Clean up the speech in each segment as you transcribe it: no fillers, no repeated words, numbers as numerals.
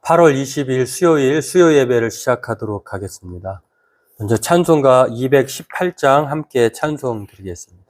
8월 20일 수요일 수요 예배를 시작하도록 하겠습니다. 먼저 찬송가 218장 함께 찬송 드리겠습니다.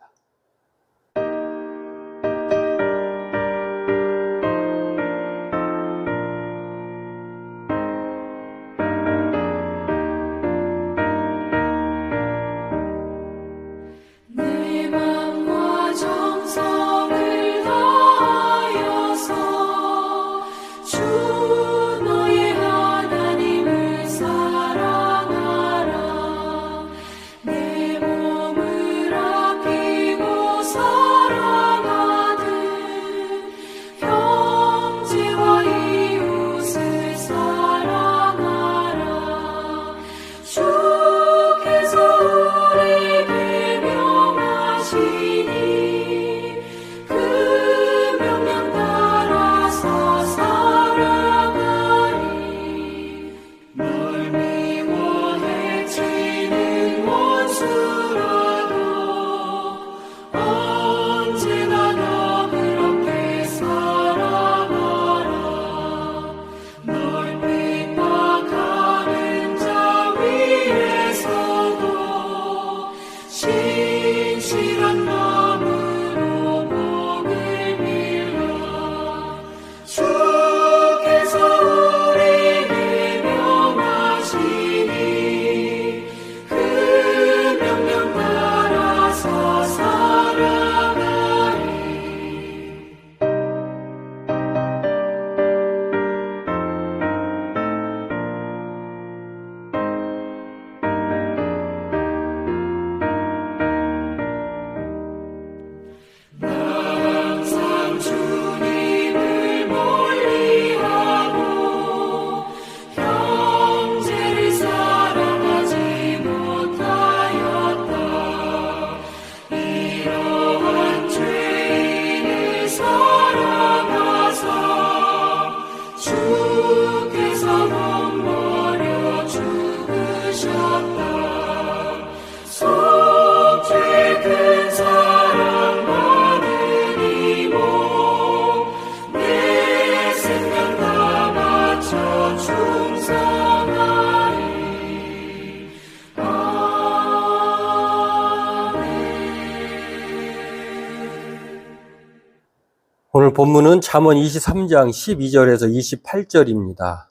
오늘 본문은 잠언 23장 12절에서 28절입니다.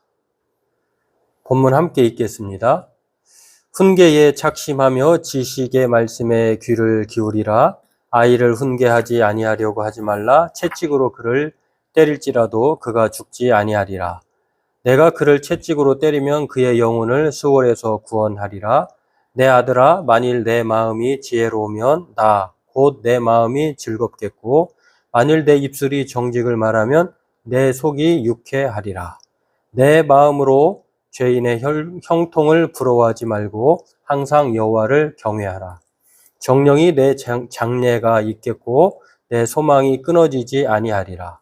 본문 함께 읽겠습니다. 훈계에 작심하며 지식의 말씀에 귀를 기울이라. 아이를 훈계하지 아니하려고 하지 말라. 채찍으로 그를 때릴지라도 그가 죽지 아니하리라. 내가 그를 채찍으로 때리면 그의 영혼을 수월에서 구원하리라. 내 아들아, 만일 내 마음이 지혜로우면 나 곧 내 마음이 즐겁겠고, 만일 내 입술이 정직을 말하면 내 속이 유쾌하리라. 내 마음으로 죄인의 형통을 부러워하지 말고 항상 여호와를 경외하라. 정령이 내 장래가 있겠고 내 소망이 끊어지지 아니하리라.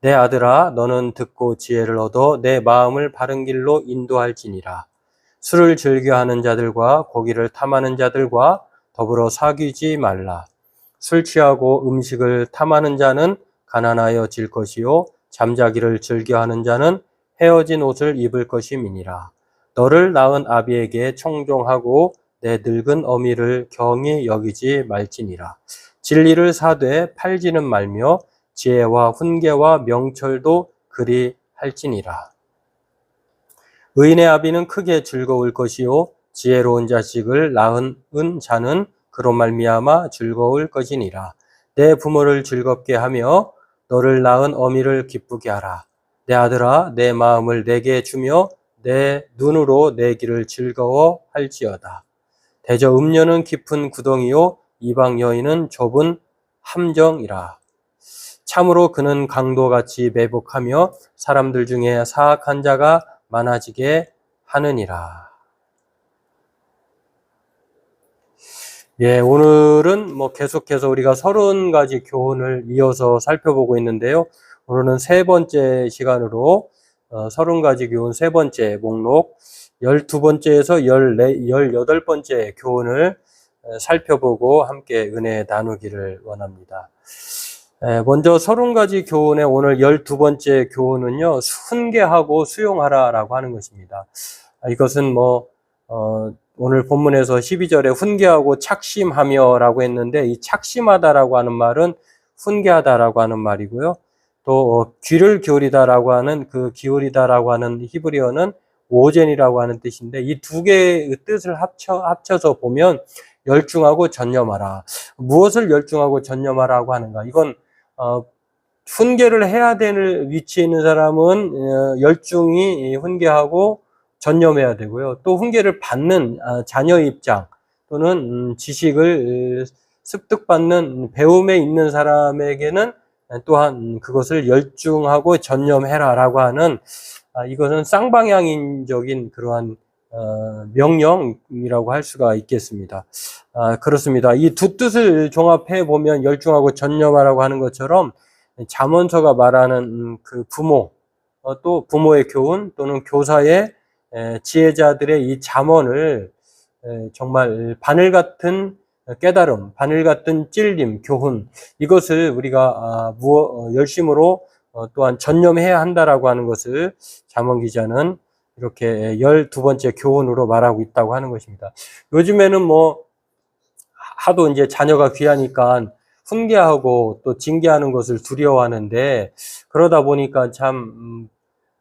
내 아들아, 너는 듣고 지혜를 얻어 내 마음을 바른 길로 인도할지니라. 술을 즐겨하는 자들과 고기를 탐하는 자들과 더불어 사귀지 말라. 술 취하고 음식을 탐하는 자는 가난하여질 것이요 잠자기를 즐겨하는 자는 헤어진 옷을 입을 것임이니라. 너를 낳은 아비에게 청종하고 내 늙은 어미를 경히 여기지 말지니라. 진리를 사되 팔지는 말며 지혜와 훈계와 명철도 그리 할지니라. 의인의 아비는 크게 즐거울 것이요 지혜로운 자식을 낳은 자는 그로 말미암아 즐거울 것이니라. 내 부모를 즐겁게 하며 너를 낳은 어미를 기쁘게 하라. 내 아들아, 내 마음을 내게 주며 내 눈으로 내 길을 즐거워할지어다. 대저 음녀는 깊은 구덩이요 이방 여인은 좁은 함정이라. 참으로 그는 강도같이 매복하며 사람들 중에 사악한 자가 많아지게 하느니라. 예, 오늘은 계속해서 우리가 30가지 교훈을 이어서 살펴보고 있는데요. 오늘은 세 번째 시간으로 30가지 교훈 세 번째 목록 12번째에서 18번째 교훈을 살펴보고 함께 은혜 나누기를 원합니다. 먼저 30가지 교훈의 오늘 12번째 교훈은요, 훈계하고 수용하라라고 하는 것입니다. 이것은 오늘 본문에서 12절에 훈계하고 착심하며라고 했는데, 이 착심하다라고 하는 말은 훈계하다라고 하는 말이고요. 또 귀를 기울이다라고 하는 그 기울이다라고 하는 히브리어는 오젠이라고 하는 뜻인데, 이 두 개의 뜻을 합쳐서 보면 열중하고 전념하라. 무엇을 열중하고 전념하라고 하는가? 이건 훈계를 해야 되는 위치에 있는 사람은 열중히 훈계하고 전념해야 되고요. 또 훈계를 받는 자녀의 입장 또는 지식을 습득받는 배움에 있는 사람에게는 또한 그것을 열중하고 전념해라라고 하는 이것은 쌍방향적인 그러한 명령이라고 할 수가 있겠습니다. 그렇습니다. 이 두 뜻을 종합해 보면 열중하고 전념하라고 하는 것처럼 잠언서가 말하는 그 부모, 또 부모의 교훈 또는 교사의 지혜자들의 이 잠언을 정말 바늘 같은 깨달음, 바늘 같은 찔림, 교훈, 이것을 우리가 열심으로 또한 전념해야 한다라고 하는 것을 잠언 기자는 이렇게 12번째 교훈으로 말하고 있다고 하는 것입니다. 요즘에는 하도 이제 자녀가 귀하니까 훈계하고 또 징계하는 것을 두려워하는데, 그러다 보니까 참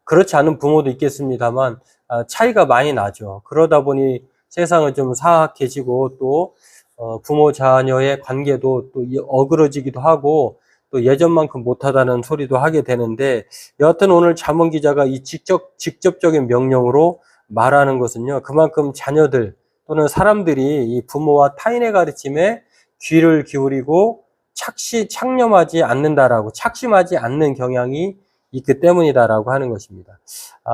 그렇지 않은 부모도 있겠습니다만 차이가 많이 나죠. 그러다 보니 세상은 좀 사악해지고 또 부모 자녀의 관계도 또 어그러지기도 하고 또 예전만큼 못하다는 소리도 하게 되는데, 여하튼 오늘 잠언 기자가 이 직접적인 명령으로 말하는 것은요, 그만큼 자녀들 또는 사람들이 이 부모와 타인의 가르침에 귀를 기울이고 착념하지 않는다라고, 착심하지 않는 경향이 있기 때문이다라고 하는 것입니다.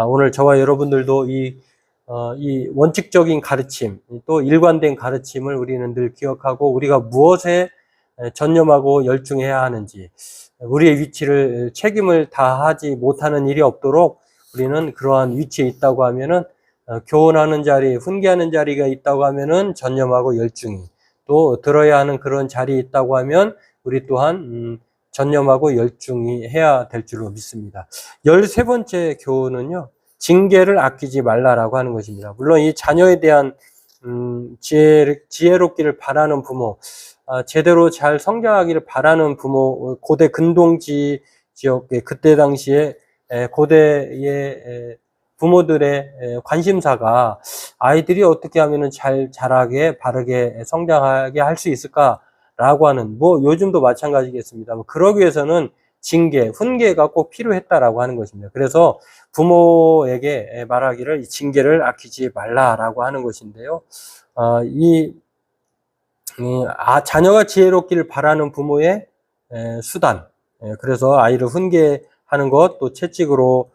오늘 저와 여러분들도 이 원칙적인 가르침, 또 일관된 가르침을 우리는 늘 기억하고 우리가 무엇에 전념하고 열중해야 하는지, 우리의 위치를 책임을 다하지 못하는 일이 없도록 우리는 그러한 위치에 있다고 하면은 교훈하는 자리, 훈계하는 자리가 있다고 하면은 전념하고 열중히, 또 들어야 하는 그런 자리에 있다고 하면 우리 또한 전념하고 열중히 해야 될 줄로 믿습니다. 13번째 교훈은요, 징계를 아끼지 말라라고 하는 것입니다. 물론 이 자녀에 대한 지혜롭기를 바라는 부모, 제대로 잘 성장하기를 바라는 부모, 고대 근동지 지역의 그때 당시에 고대의 부모들의 관심사가 아이들이 어떻게 하면 잘 자라게 바르게 성장하게 할 수 있을까라고 하는, 요즘도 마찬가지겠습니다. 그러기 위해서는 징계, 훈계가 꼭 필요했다라고 하는 것입니다. 그래서 부모에게 말하기를 징계를 아끼지 말라라고 하는 것인데요. 자녀가 지혜롭기를 바라는 부모의 수단. 그래서 아이를 훈계하는 것, 또 채찍으로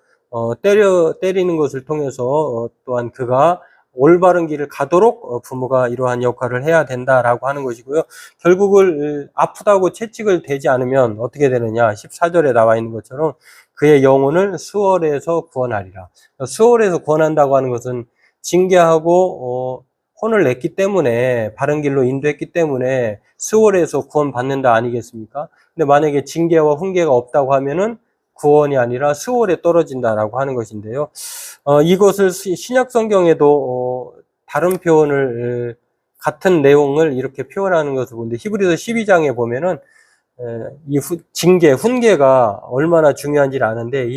때리는 것을 통해서 또한 그가 올바른 길을 가도록 부모가 이러한 역할을 해야 된다라고 하는 것이고요. 결국을 아프다고 채찍을 대지 않으면 어떻게 되느냐? 14절에 나와 있는 것처럼 그의 영혼을 수월에서 구원하리라. 수월에서 구원한다고 하는 것은 징계하고 혼을 냈기 때문에, 바른 길로 인도했기 때문에 수월에서 구원받는다 아니겠습니까? 근데 만약에 징계와 훈계가 없다고 하면은 구원이 아니라 수월에 떨어진다라고 하는 것인데요. 이것을 신약 성경에도 다른 표현을, 같은 내용을 이렇게 표현하는 것을 보는데, 히브리서 12장에 보면은 이 징계, 훈계가 얼마나 중요한지를 아는데,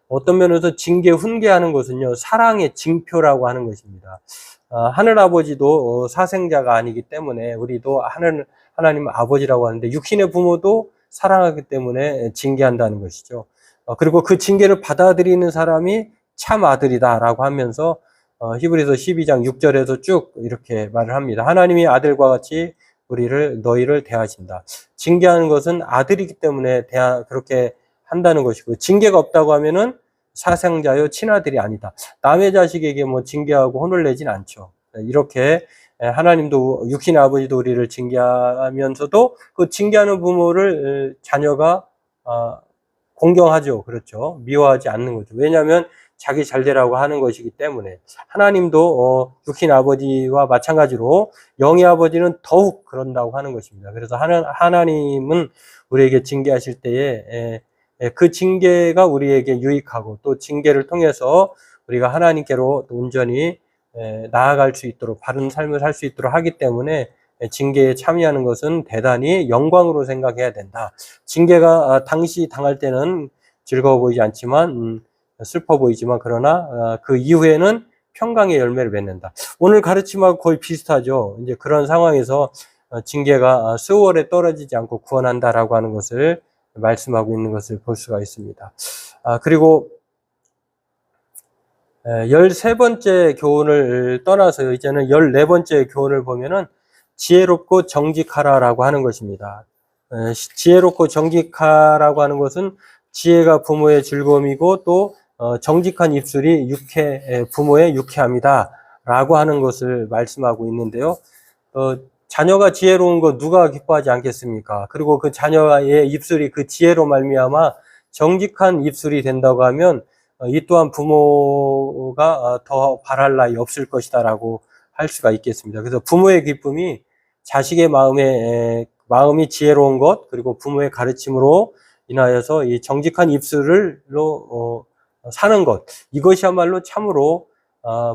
어떤 면에서 징계, 훈계하는 것은요, 사랑의 징표라고 하는 것입니다. 하늘 아버지도 사생자가 아니기 때문에 우리도 하나님 아버지라고 하는데, 육신의 부모도 사랑하기 때문에 징계한다는 것이죠. 그리고 그 징계를 받아들이는 사람이 참 아들이다라고 하면서 히브리서 12장 6절에서 쭉 이렇게 말을 합니다. 하나님이 아들과 같이 너희를 대하신다. 징계하는 것은 아들이기 때문에 그렇게 한다는 것이고, 징계가 없다고 하면은 사생자요 친아들이 아니다. 남의 자식에게 징계하고 혼을 내진 않죠. 이렇게 하나님도, 육신의 아버지도 우리를 징계하면서도 그 징계하는 부모를 자녀가 공경하죠. 그렇죠. 미워하지 않는 거죠. 왜냐하면 자기 잘되라고 하는 것이기 때문에 하나님도 육신 아버지와 마찬가지로 영의 아버지는 더욱 그런다고 하는 것입니다. 그래서 하나님은 우리에게 징계하실 때에 그 징계가 우리에게 유익하고 또 징계를 통해서 우리가 하나님께로 온전히 나아갈 수 있도록 바른 삶을 살 수 있도록 하기 때문에 징계에 참여하는 것은 대단히 영광으로 생각해야 된다. 징계가 당시 당할 때는 즐거워 보이지 않지만 슬퍼 보이지만 그러나 그 이후에는 평강의 열매를 맺는다. 오늘 가르침하고 거의 비슷하죠. 이제 그런 상황에서 징계가 수월에 떨어지지 않고 구원한다라고 하는 것을 말씀하고 있는 것을 볼 수가 있습니다. 그리고 13번째 교훈을 떠나서 이제는 14번째 교훈을 보면은 지혜롭고 정직하라라고 하는 것입니다. 지혜롭고 정직하라고 하는 것은 지혜가 부모의 즐거움이고 또 정직한 입술이 부모의 유쾌함이다라고 하는 것을 말씀하고 있는데요. 자녀가 지혜로운 거 누가 기뻐하지 않겠습니까? 그리고 그 자녀의 입술이 그 지혜로 말미암아 정직한 입술이 된다고 하면 이 또한 부모가 더 바랄 나위 없을 것이다라고 할 수가 있겠습니다. 그래서 부모의 기쁨이 자식의 마음이 지혜로운 것, 그리고 부모의 가르침으로 인하여서 이 정직한 입술로 사는 것, 이것이야말로 참으로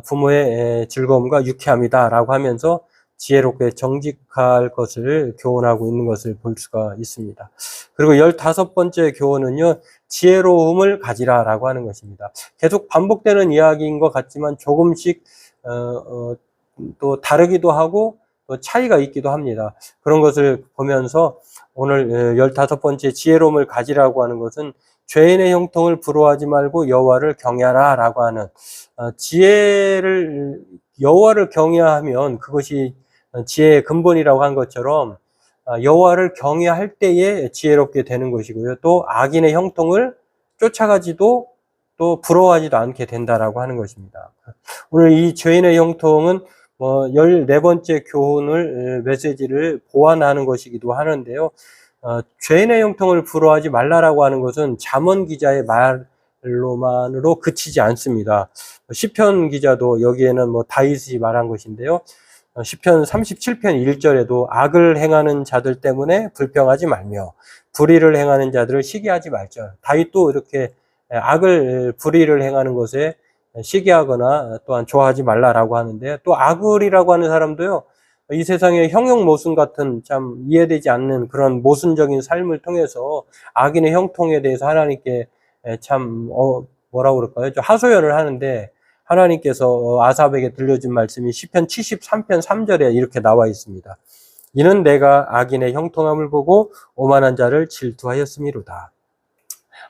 부모의 즐거움과 유쾌함이다라고 하면서 지혜롭게 정직할 것을 교훈하고 있는 것을 볼 수가 있습니다. 그리고 15번째 교훈은요, 지혜로움을 가지라라고 하는 것입니다. 계속 반복되는 이야기인 것 같지만 조금씩 또 다르기도 하고 또 차이가 있기도 합니다. 그런 것을 보면서 오늘 15번째 지혜로움을 가지라고 하는 것은 죄인의 형통을 부러워하지 말고 여호와를 경외하라라고 하는 여호와를 경외하면 그것이 지혜의 근본이라고 한 것처럼 여호와를 경외할 때에 지혜롭게 되는 것이고요. 또 악인의 형통을 쫓아가지도 또 부러워하지도 않게 된다라고 하는 것입니다. 오늘 이 죄인의 형통은 14번째 교훈을 메시지를 보완하는 것이기도 하는데요. 죄인의 형통을 부러워하지 말라라고 하는 것은 잠언 기자의 말로만으로 그치지 않습니다. 시편 기자도 여기에는 다윗이 말한 것인데요. 시편 37편 1절에도 악을 행하는 자들 때문에 불평하지 말며 불의를 행하는 자들을 시기하지 말자. 다윗도 이렇게 불의를 행하는 것에 시기하거나 또한 좋아하지 말라라고 하는데, 또 악을이라고 하는 사람도요, 이 세상의 형용모순 같은 참 이해되지 않는 그런 모순적인 삶을 통해서 악인의 형통에 대해서 하나님께 참 뭐라고 그럴까요? 좀 하소연을 하는데, 하나님께서 아삽에게 들려준 말씀이 시편 73편 3절에 이렇게 나와 있습니다. 이는 내가 악인의 형통함을 보고 오만한 자를 질투하였음이로다.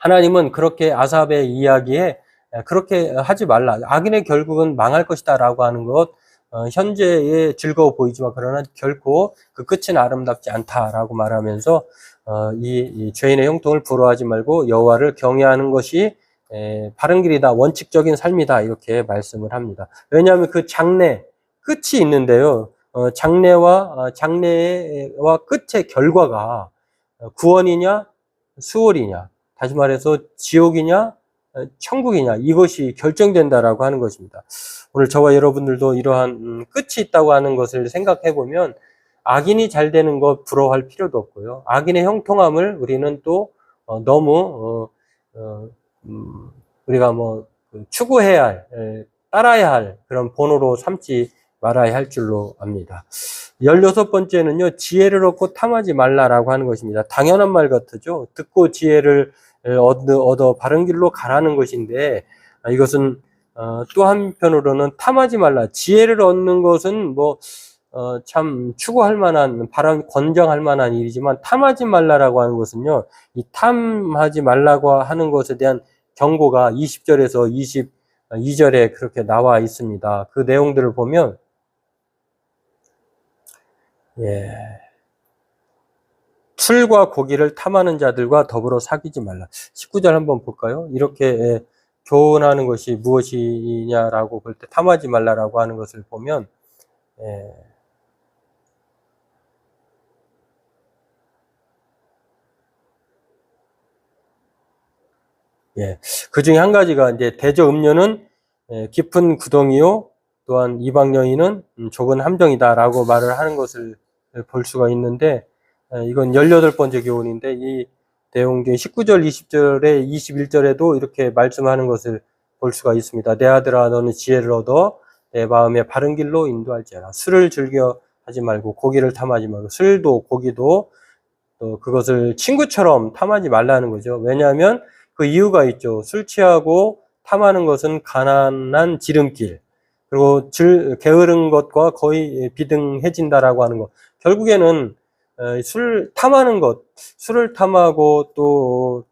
하나님은 그렇게 아삽의 이야기에 그렇게 하지 말라. 악인의 결국은 망할 것이다 라고 하는 것, 현재에 즐거워 보이지만 그러나 결코 그 끝은 아름답지 않다라고 말하면서 이 죄인의 형통을 부러워하지 말고 여호와를 경외하는 것이 바른 길이다, 원칙적인 삶이다 이렇게 말씀을 합니다. 왜냐하면 그 장래 끝이 있는데요. 장래와 끝의 결과가 구원이냐 수월이냐, 다시 말해서 지옥이냐 천국이냐, 이것이 결정된다라고 하는 것입니다. 오늘 저와 여러분들도 이러한 끝이 있다고 하는 것을 생각해 보면 악인이 잘 되는 것 부러워할 필요도 없고요. 악인의 형통함을 우리는 또 너무 우리가 추구해야 할, 따라야 할 그런 본으로 삼지 말아야 할 줄로 압니다. 16번째는요, 지혜를 얻고 탐하지 말라라고 하는 것입니다. 당연한 말 같죠? 듣고 지혜를 얻어 바른 길로 가라는 것인데, 이것은 또 한편으로는 탐하지 말라. 지혜를 얻는 것은 참 추구할 만한, 권장할 만한 일이지만 탐하지 말라라고 하는 것은요, 이 탐하지 말라고 하는 것에 대한 경고가 20절에서 22절에 그렇게 나와 있습니다. 그 내용들을 보면, 풀과 고기를 탐하는 자들과 더불어 사귀지 말라. 19절 한번 볼까요? 이렇게 교훈하는 것이 무엇이냐라고 볼 때 탐하지 말라라고 하는 것을 보면, 그 중에 한 가지가 이제 대저 음료는 깊은 구덩이요, 또한 이방 여인은 좁은 함정이다라고 말을 하는 것을 볼 수가 있는데, 이건 18번째 교훈인데 이 내용 중에 19절, 20절에 21절에도 이렇게 말씀하는 것을 볼 수가 있습니다. 내 아들아 너는 지혜를 얻어 내 마음의 바른 길로 인도할지어라. 술을 즐겨 하지 말고 고기를 탐하지 말고, 술도 고기도 또 그것을 친구처럼 탐하지 말라는 거죠. 왜냐하면 그 이유가 있죠. 술 취하고 탐하는 것은 가난한 지름길, 그리고 게으른 것과 거의 비등해진다라고 하는 것. 결국에는 술 탐하는 것, 술을 탐하고 또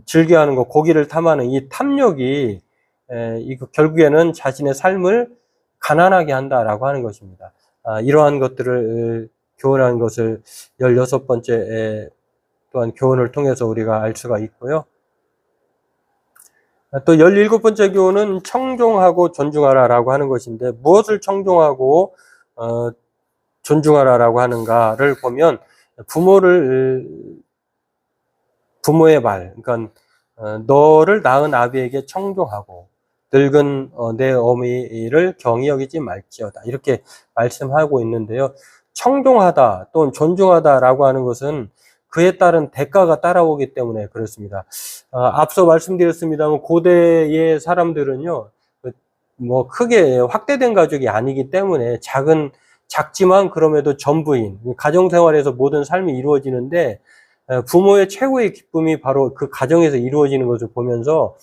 즐겨하는 것, 고기를 탐하는 이 탐욕이 이거 결국에는 자신의 삶을 가난하게 한다라고 하는 것입니다. 이러한 것들을 교훈한 것을 16번째 또한 교훈을 통해서 우리가 알 수가 있고요. 또 17번째 교훈은 청종하고 존중하라라고 하는 것인데, 무엇을 청종하고 존중하라라고 하는가를 보면, 부모의 말, 그러니까 너를 낳은 아비에게 청종하고 늙은 내 어미를 경히 여기지 말지어다, 이렇게 말씀하고 있는데요. 청종하다 또는 존중하다라고 하는 것은 그에 따른 대가가 따라오기 때문에 그렇습니다. 앞서 말씀드렸습니다만 고대의 사람들은요, 뭐 크게 확대된 가족이 아니기 때문에 작지만 그럼에도 전부인 가정생활에서 모든 삶이 이루어지는데, 부모의 최고의 기쁨이 바로 그 가정에서 이루어지는 것을 보면서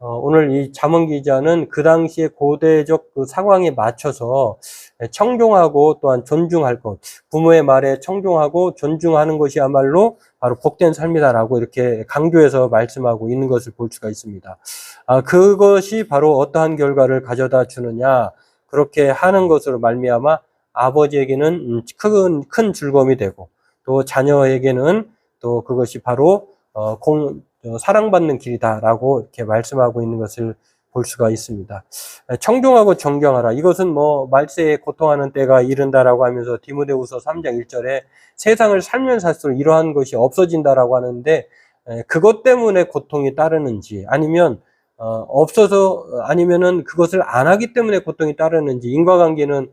오늘 이 잠언 기자는 그 당시의 고대적 그 상황에 맞춰서 청종하고 또한 존중할 것, 부모의 말에 청종하고 존중하는 것이야말로 바로 복된 삶이다라고 이렇게 강조해서 말씀하고 있는 것을 볼 수가 있습니다. 그것이 바로 어떠한 결과를 가져다 주느냐, 그렇게 하는 것으로 말미암아 아버지에게는 큰 즐거움이 되고, 또 자녀에게는 또 그것이 바로 사랑받는 길이다라고 이렇게 말씀하고 있는 것을 볼 수가 있습니다. 청종하고 존경하라. 이것은 뭐 말세에 고통하는 때가 이른다라고 하면서 디모데후서 3장 1절에 세상을 살면 살수록 이러한 것이 없어진다라고 하는데, 그것 때문에 고통이 따르는지, 아니면 아니면은 그것을 안 하기 때문에 고통이 따르는지, 인과관계는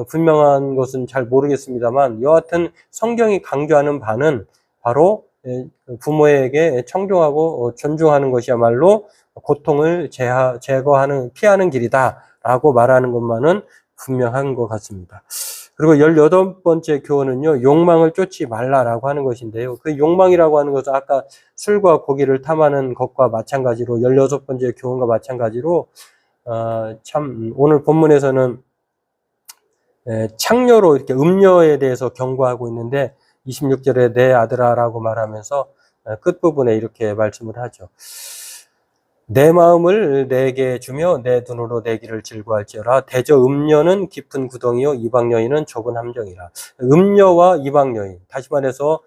분명한 것은 잘 모르겠습니다만, 여하튼 성경이 강조하는 바는 바로 부모에게 청종하고 존중하는 것이야말로 고통을 피하는 길이다라고 말하는 것만은 분명한 것 같습니다. 그리고 18번째 교훈은요, 욕망을 쫓지 말라라고 하는 것인데요. 그 욕망이라고 하는 것은 아까 술과 고기를 탐하는 것과 마찬가지로, 16번째 교훈과 마찬가지로, 참 오늘 본문에서는 창녀로 이렇게 음녀에 대해서 경고하고 있는데, 26절에 내 아들아라고 말하면서 끝부분에 이렇게 말씀을 하죠. 내 마음을 내게 주며 내 눈으로 내 길을 즐거워할지어라. 대저 음녀는 깊은 구덩이요 이방 여인은 좁은 함정이라. 음녀와 이방 여인, 다시 말해서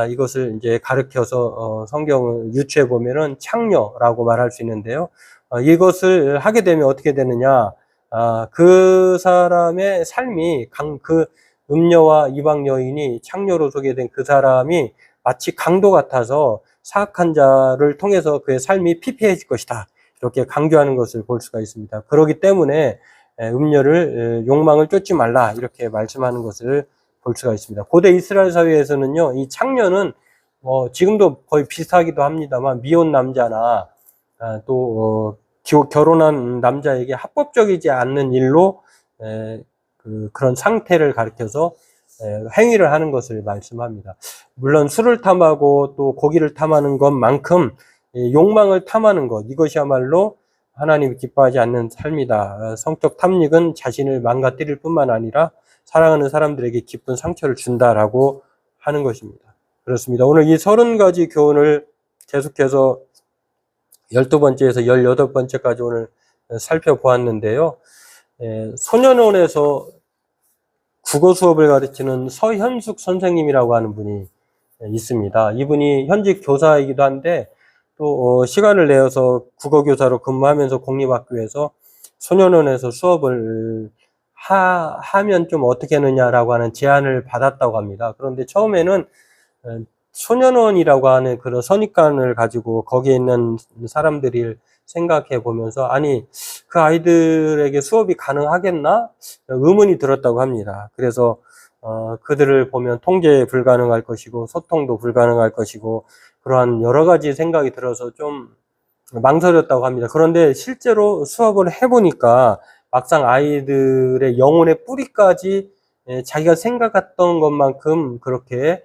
이것을 이제 가르쳐서 성경을 유추해 보면은 창녀라고 말할 수 있는데요. 이것을 하게 되면 어떻게 되느냐? 그 사람의 삶이 그 음녀와 이방 여인이 창녀로 소개된 그 사람이 마치 강도 같아서 사악한 자를 통해서 그의 삶이 피폐해질 것이다, 이렇게 강조하는 것을 볼 수가 있습니다. 그렇기 때문에 욕망을 쫓지 말라, 이렇게 말씀하는 것을 볼 수가 있습니다. 고대 이스라엘 사회에서는요, 이 창녀는 지금도 거의 비슷하기도 합니다만 미혼 남자나 또 결혼한 남자에게 합법적이지 않는 일로 그런 상태를 가리켜서 행위를 하는 것을 말씀합니다. 물론 술을 탐하고 또 고기를 탐하는 것만큼 욕망을 탐하는 것, 이것이야말로 하나님이 기뻐하지 않는 삶이다. 성적 탐닉은 자신을 망가뜨릴 뿐만 아니라 사랑하는 사람들에게 깊은 상처를 준다라고 하는 것입니다. 그렇습니다. 오늘 이 30가지 교훈을 계속해서 12번째에서 18번째까지 오늘 살펴보았는데요. 소년원에서 국어 수업을 가르치는 서현숙 선생님이라고 하는 분이 있습니다. 이분이 현직 교사이기도 한데 또 시간을 내어서 국어 교사로 근무하면서 공립학교에서 소년원에서 수업을 하면 좀 어떻게 하느냐라고 하는 제안을 받았다고 합니다. 그런데 처음에는 소년원이라고 하는 그런 선입관을 가지고 거기에 있는 사람들이 생각해 보면서 아니 그 아이들에게 수업이 가능하겠나 의문이 들었다고 합니다. 그래서 그들을 보면 통제 불가능할 것이고 소통도 불가능할 것이고 그러한 여러 가지 생각이 들어서 좀 망설였다고 합니다. 그런데 실제로 수업을 해보니까 막상 아이들의 영혼의 뿌리까지 자기가 생각했던 것만큼 그렇게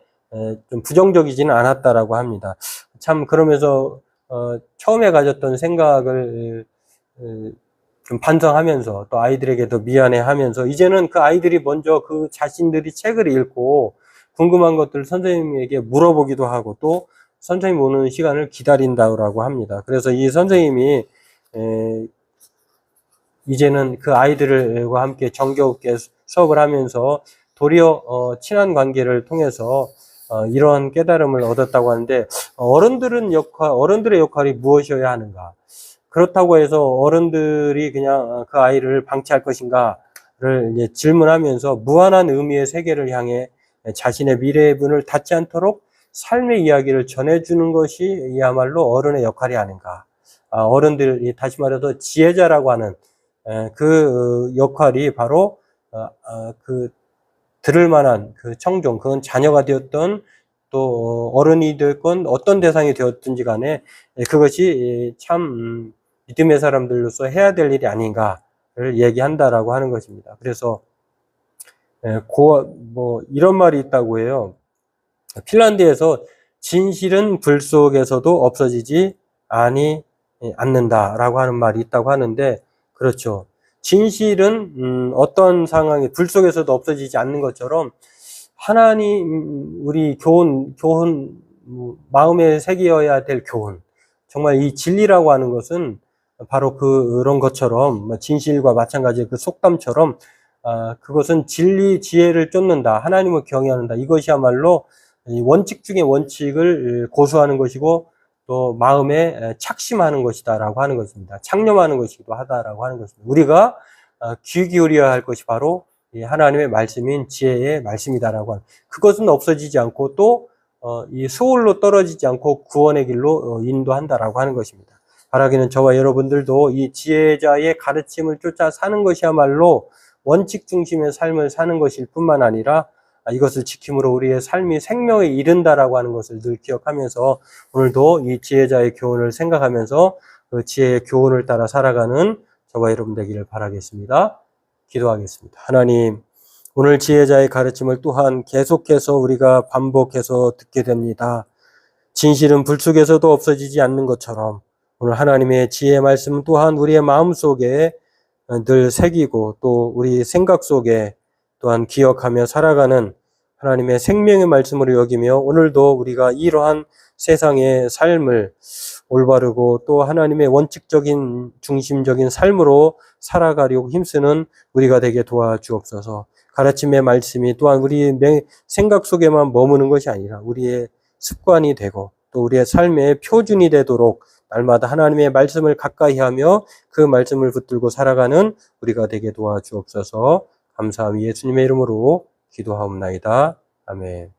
좀 부정적이지는 않았다라고 합니다. 참 그러면서 처음에 가졌던 생각을 좀 반성하면서 또 아이들에게도 미안해하면서 이제는 그 아이들이 먼저 그 자신들이 책을 읽고 궁금한 것들 선생님에게 물어보기도 하고 또 선생님 오는 시간을 기다린다고 합니다. 그래서 이 선생님이 이제는 그 아이들과 함께 정겨웠게 수업을 하면서 도리어 친한 관계를 통해서 이런 깨달음을 얻었다고 하는데 어른들의 역할이 무엇이어야 하는가? 그렇다고 해서 어른들이 그냥 그 아이를 방치할 것인가를 이제 질문하면서 무한한 의미의 세계를 향해 자신의 미래의 문을 닫지 않도록 삶의 이야기를 전해주는 것이야말로 어른의 역할이 아닌가. 어른들이 다시 말해서 지혜자라고 하는 그 역할이 바로 그 들을 만한 그 청종, 그건 자녀가 되었던 또 어른이 되었건 어떤 대상이 되었든지 간에 그것이 참 믿음의 사람들로서 해야 될 일이 아닌가를 얘기한다라고 하는 것입니다. 그래서 이런 말이 있다고 해요. 핀란드에서 진실은 불 속에서도 없어지지 않는다라고 하는 말이 있다고 하는데 그렇죠. 진실은 어떤 상황에 불 속에서도 없어지지 않는 것처럼 하나님 우리 교훈 마음에 새겨야 될 교훈 정말 이 진리라고 하는 것은 바로 그런 것처럼 진실과 마찬가지의 그 속담처럼 그것은 진리 지혜를 쫓는다 하나님을 경외한다 이것이야말로 원칙 중에 원칙을 고수하는 것이고 또 마음에 착심하는 것이다라고 하는 것입니다. 창념하는 것이기도 하다라고 하는 것입니다. 우리가 귀 기울여야 할 것이 바로 하나님의 말씀인 지혜의 말씀이다라고 하는 그것은 없어지지 않고 또 이 소홀로 떨어지지 않고 구원의 길로 인도한다라고 하는 것입니다. 바라기는 저와 여러분들도 이 지혜자의 가르침을 쫓아 사는 것이야말로 원칙 중심의 삶을 사는 것일 뿐만 아니라 이것을 지킴으로 우리의 삶이 생명에 이른다라고 하는 것을 늘 기억하면서 오늘도 이 지혜자의 교훈을 생각하면서 그 지혜의 교훈을 따라 살아가는 저와 여러분 되기를 바라겠습니다. 기도하겠습니다. 하나님, 오늘 지혜자의 가르침을 또한 계속해서 우리가 반복해서 듣게 됩니다. 진실은 불 속에서도 없어지지 않는 것처럼 오늘 하나님의 지혜의 말씀 또한 우리의 마음속에 늘 새기고 또 우리 생각 속에 또한 기억하며 살아가는 하나님의 생명의 말씀으로 여기며 오늘도 우리가 이러한 세상의 삶을 올바르고 또 하나님의 원칙적인 중심적인 삶으로 살아가려고 힘쓰는 우리가 되게 도와주옵소서. 가르침의 말씀이 또한 우리 생각 속에만 머무는 것이 아니라 우리의 습관이 되고 또 우리의 삶의 표준이 되도록 날마다 하나님의 말씀을 가까이 하며 그 말씀을 붙들고 살아가는 우리가 되게 도와주옵소서. 감사함이 예수님의 이름으로 기도하옵나이다. 아멘.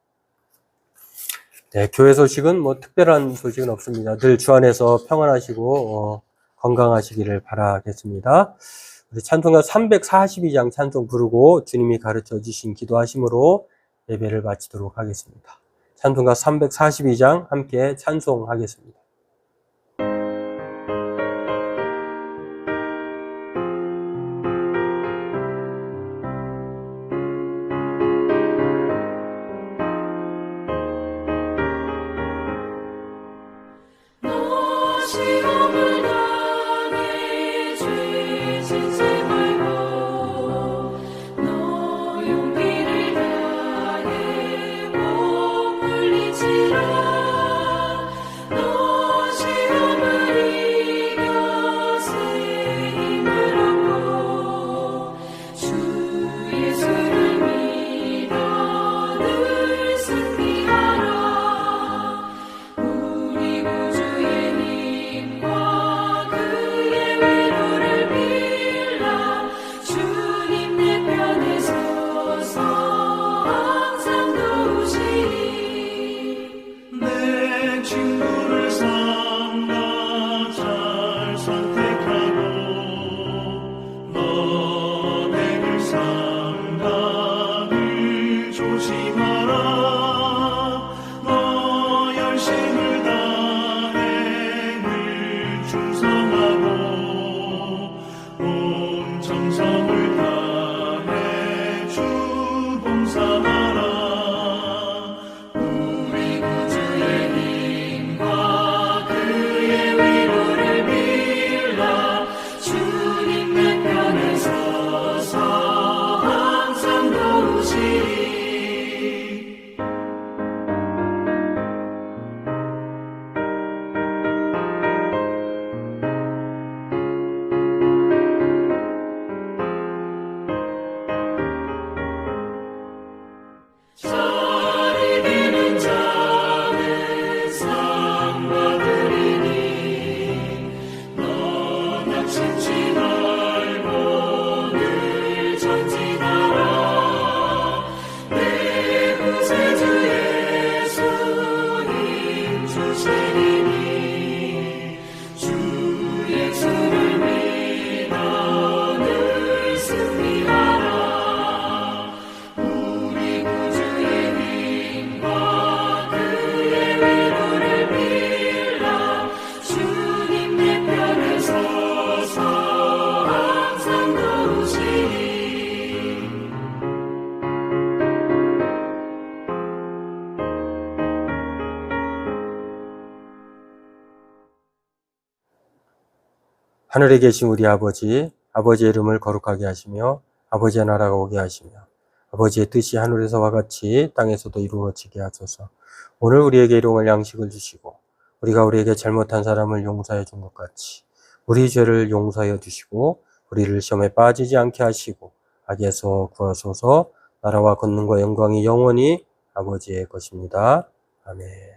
네, 교회 소식은 특별한 소식은 없습니다. 늘 주 안에서 평안하시고 건강하시기를 바라겠습니다. 우리 찬송가 342장 찬송 부르고 주님이 가르쳐 주신 기도하심으로 예배를 마치도록 하겠습니다. 찬송가 342장 함께 찬송하겠습니다. 하늘에 계신 우리 아버지, 아버지의 이름을 거룩하게 하시며 아버지의 나라가 오게 하시며 아버지의 뜻이 하늘에서와 같이 땅에서도 이루어지게 하소서. 오늘 우리에게 일용할 양식을 주시고 우리가 우리에게 잘못한 사람을 용서해 준 것 같이 우리 죄를 용서하여 주시고 우리를 시험에 빠지지 않게 하시고 악에서 구하소서. 나라와 권능과 영광이 영원히 아버지의 것입니다. 아멘.